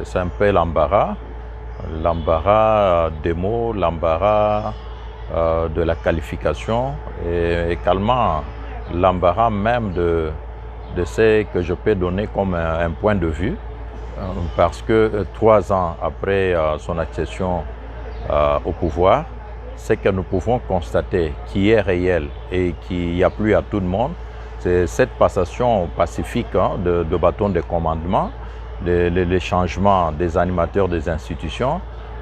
c'est un peu l'embarras des mots, l'embarras de la qualification et également l'embarras même de ce que je peux donner comme un point de vue, parce que 3 ans après son accession au pouvoir, ce que nous pouvons constater qui est réel et qui a plu à tout le monde, c'est cette passation pacifique de bâton de commandement, les changements des animateurs des institutions,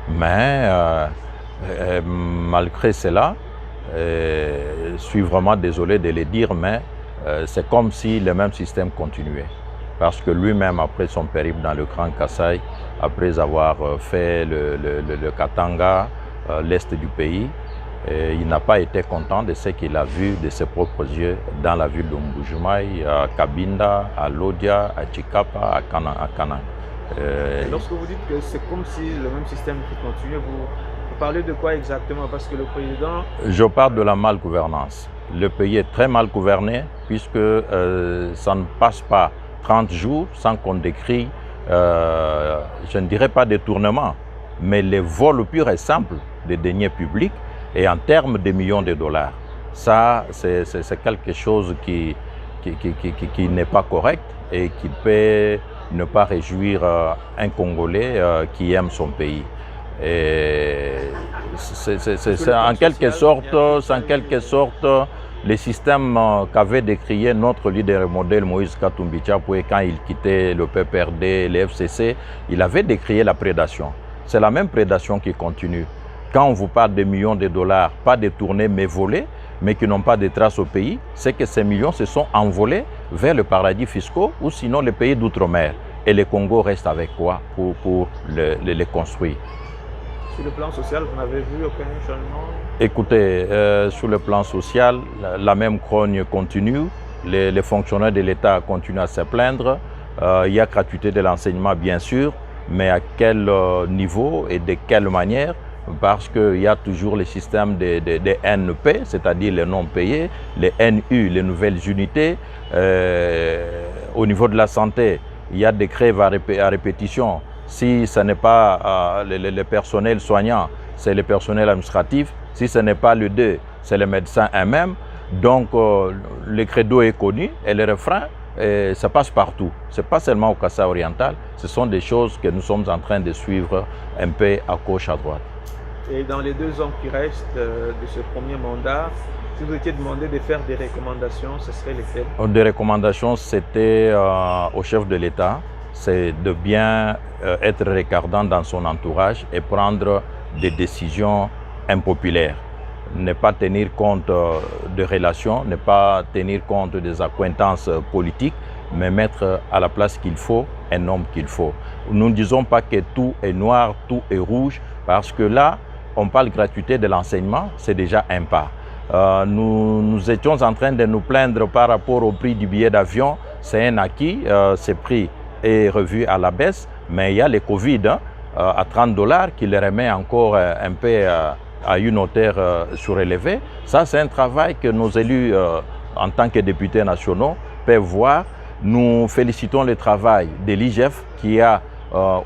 mais malgré cela, je suis vraiment désolé de le dire, mais c'est comme si le même système continuait. Parce que lui-même, après son périple dans le Grand Kasaï, après avoir fait le Katanga, l'est du pays, il n'a pas été content de ce qu'il a vu de ses propres yeux dans la ville de Mbujimaï, à Cabinda, à Lodia, à Chikapa, à Kanang. Lorsque vous dites que c'est comme si le même système qui continuait, vous parlez de quoi exactement? Parce que le président... Je parle de la malgouvernance. Le pays est très mal gouverné puisque ça ne passe pas 30 jours sans qu'on décrit, je ne dirais pas détournement, mais les vols purs et simples des deniers publics et en termes de millions de dollars. Ça, c'est quelque chose qui n'est pas correct et qui peut ne pas réjouir un Congolais qui aime son pays. C'est en quelque sorte le système qu'avait décrié notre leader modèle Moïse Katumbi Chapwe quand il quittait le PPRD, le FCC, il avait décrié la prédation. C'est la même prédation qui continue. Quand on vous parle de millions de dollars, pas détournés mais volés, mais qui n'ont pas de traces au pays, c'est que ces millions se sont envolés vers le paradis fiscaux ou sinon les pays d'outre-mer. Et le Congo reste avec quoi pour les construire? Sur le plan social, vous n'avez vu aucun changement? Écoutez, sur le plan social, la même grogne continue. Les fonctionnaires de l'État continuent à se plaindre. Il y a gratuité de l'enseignement, bien sûr, mais à quel niveau et de quelle manière? Parce qu'il y a toujours le système des NP, c'est-à-dire les non payés, les NU, les nouvelles unités. Au niveau de la santé, il y a des grèves à répétition. Si ce n'est pas le personnel soignant, c'est le personnel administratif. Si ce n'est pas le 2, c'est les médecins eux-mêmes. Donc, le credo est connu et le refrain, ça passe partout. Ce n'est pas seulement au Kasaï oriental, ce sont des choses que nous sommes en train de suivre un peu à gauche, à droite. Et dans les 2 ans qui restent de ce premier mandat, si vous étiez demandé de faire des recommandations, ce serait lesquelles? Des recommandations, c'était au chef de l'État, c'est de bien être regardant dans son entourage et prendre des décisions impopulaires. Ne pas tenir compte de relations, ne pas tenir compte des accointances politiques, mais mettre à la place qu'il faut un homme qu'il faut. Nous ne disons pas que tout est noir, tout est rouge, parce que là, on parle gratuité de l'enseignement, c'est déjà un pas. Nous étions en train de nous plaindre par rapport au prix du billet d'avion, c'est un acquis, ce prix est revu à la baisse, mais il y a le Covid à $30 qui le remet encore un peu à une hauteur surélevée. Ça, c'est un travail que nos élus, en tant que députés nationaux, peuvent voir. Nous félicitons le travail de l'IGF qui a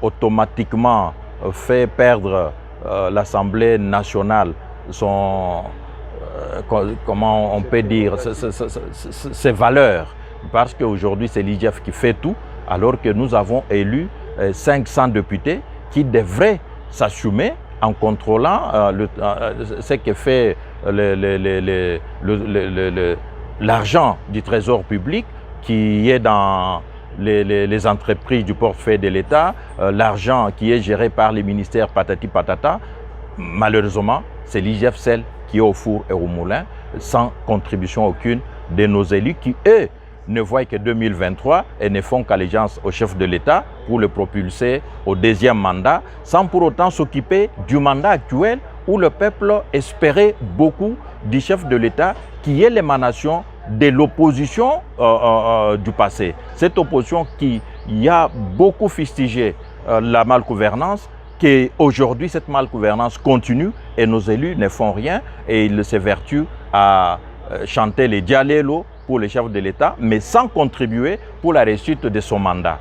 automatiquement fait perdre l'Assemblée nationale comment on peut dire, ses valeurs. Parce qu'aujourd'hui, c'est l'IGF qui fait tout, alors que nous avons élu 500 députés qui devraient s'assumer en contrôlant ce que fait l'argent du trésor public qui est dans les entreprises du portefeuille de l'État, l'argent qui est géré par les ministères patati patata. Malheureusement, c'est l'IGF celle qui est au four et au moulin, sans contribution aucune de nos élus qui, eux, ne voient que 2023 et ne font qu'allégeance au chef de l'État pour le propulser au 2e mandat, sans pour autant s'occuper du mandat actuel où le peuple espérait beaucoup du chef de l'État qui est l'émanation de l'opposition du passé. Cette opposition qui a beaucoup fustigé la malgouvernance, qu'aujourd'hui cette malgouvernance continue et nos élus ne font rien et ils s'évertuent à chanter les dialélos pour les chefs de l'État, mais sans contribuer pour la réussite de son mandat.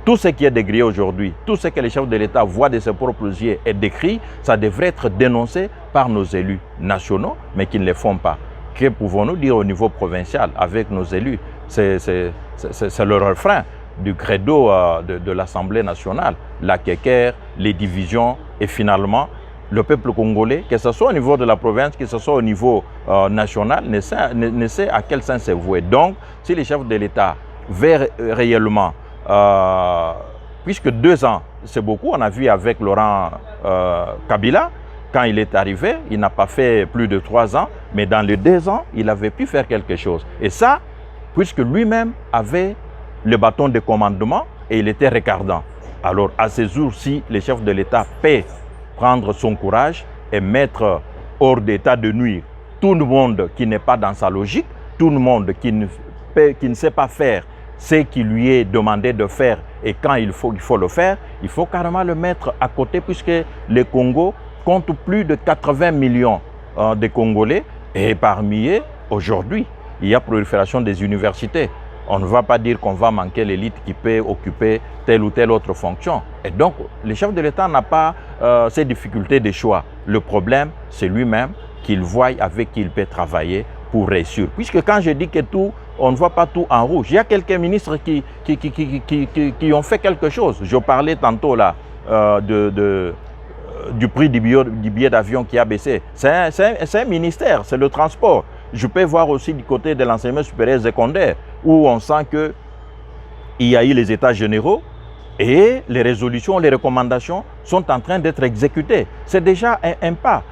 Tout ce qui est décrié aujourd'hui, tout ce que les chefs de l'État voient de ses propres yeux est décrit, ça devrait être dénoncé par nos élus nationaux, mais qui ne le font pas. Que pouvons-nous dire au niveau provincial avec nos élus? C'est le refrain du credo de l'Assemblée nationale, la quéquère, les divisions et finalement le peuple congolais, que ce soit au niveau de la province, que ce soit au niveau national, ne sait à quel sens se vouer. Donc, si les chefs de l'État veulent réellement, puisque 2 ans, c'est beaucoup, on a vu avec Laurent Kabila, quand il est arrivé, il n'a pas fait plus de 3 ans, mais dans les 2 ans, il avait pu faire quelque chose. Et ça, puisque lui-même avait le bâton de commandement et il était regardant. Alors, à ces jours-ci, les chefs de l'État paient prendre son courage et mettre hors d'état de nuire tout le monde qui n'est pas dans sa logique, tout le monde qui ne sait pas faire ce qui lui est demandé de faire et quand il faut le faire, il faut carrément le mettre à côté puisque le Congo compte plus de 80 millions de Congolais et parmi eux, aujourd'hui, il y a prolifération des universités. On ne va pas dire qu'on va manquer l'élite qui peut occuper telle ou telle autre fonction. Et donc, le chef de l'État n'a pas ces difficultés de choix. Le problème, c'est lui-même qu'il voit avec qui il peut travailler pour réussir. Puisque quand je dis que tout, on ne voit pas tout en rouge. Il y a quelques ministres qui ont fait quelque chose. Je parlais tantôt là du prix du billet d'avion qui a baissé. C'est un ministère, c'est le transport. Je peux voir aussi du côté de l'enseignement supérieur secondaire où on sent qu'il y a eu les états généraux et les résolutions, les recommandations sont en train d'être exécutées. C'est déjà un pas.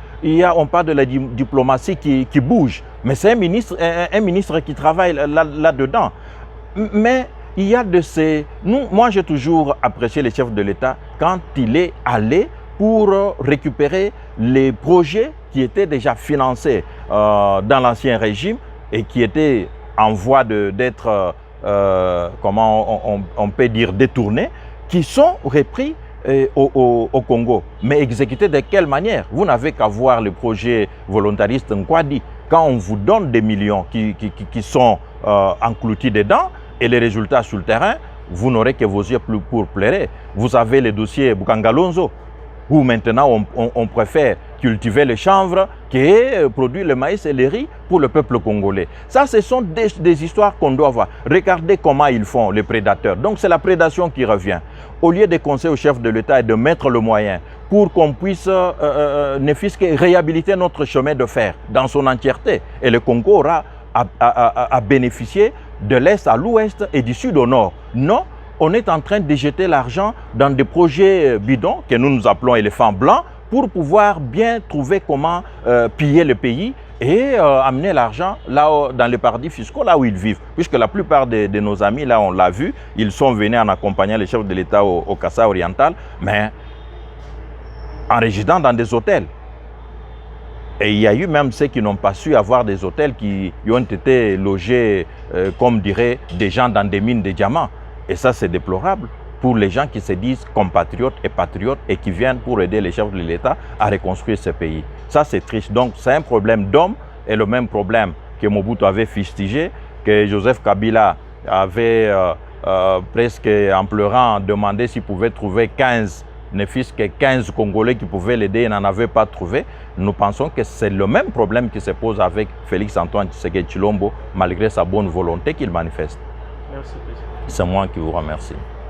On parle de la diplomatie qui bouge, mais c'est un ministre qui travaille là-dedans. Mais il y a de ces... Moi, j'ai toujours apprécié les chefs de l'État quand il est allé pour récupérer les projets qui étaient déjà financés dans l'ancien régime et qui étaient en voie d'être, comment on peut dire, détournés, qui sont repris au Congo. Mais exécutés de quelle manière? Vous n'avez qu'à voir le projet volontariste Nkwadi. Quand on vous donne des millions qui sont engloutis dedans et les résultats sur le terrain, vous n'aurez que vos yeux pour pleurer. Vous avez le dossier Bukangalonzo, où maintenant on préfère cultiver le chanvre que produire le maïs et le riz pour le peuple congolais. Ça, ce sont des histoires qu'on doit voir. Regardez comment ils font, les prédateurs. Donc, c'est la prédation qui revient. Au lieu de conseiller au chef de l'État et de mettre le moyen pour qu'on puisse, ne fût-ce que réhabiliter notre chemin de fer dans son entièreté. Et le Congo aura à bénéficier de l'Est à l'Ouest et du Sud au Nord. Non, on est en train de jeter l'argent dans des projets bidons que nous appelons éléphants blancs pour pouvoir bien trouver comment piller le pays et amener l'argent là dans les paradis fiscaux, là où ils vivent. Puisque la plupart de nos amis, là on l'a vu, ils sont venus en accompagnant les chefs de l'État au Kassai oriental, mais en résidant dans des hôtels. Et il y a eu même ceux qui n'ont pas su avoir des hôtels qui ont été logés, comme diraient des gens dans des mines de diamants. Et ça, c'est déplorable pour les gens qui se disent compatriotes et patriotes et qui viennent pour aider les chefs de l'État à reconstruire ce pays. Ça, c'est triste. Donc, c'est un problème d'homme et le même problème que Mobutu avait fustigé, que Joseph Kabila avait presque en pleurant demandé s'il pouvait trouver 15, ne fût-ce que 15 Congolais qui pouvaient l'aider, il n'en avait pas trouvé. Nous pensons que c'est le même problème qui se pose avec Félix-Antoine Tshisekedi Tshilombo, malgré sa bonne volonté qu'il manifeste. Merci, Président. C'est moi qui vous remercie.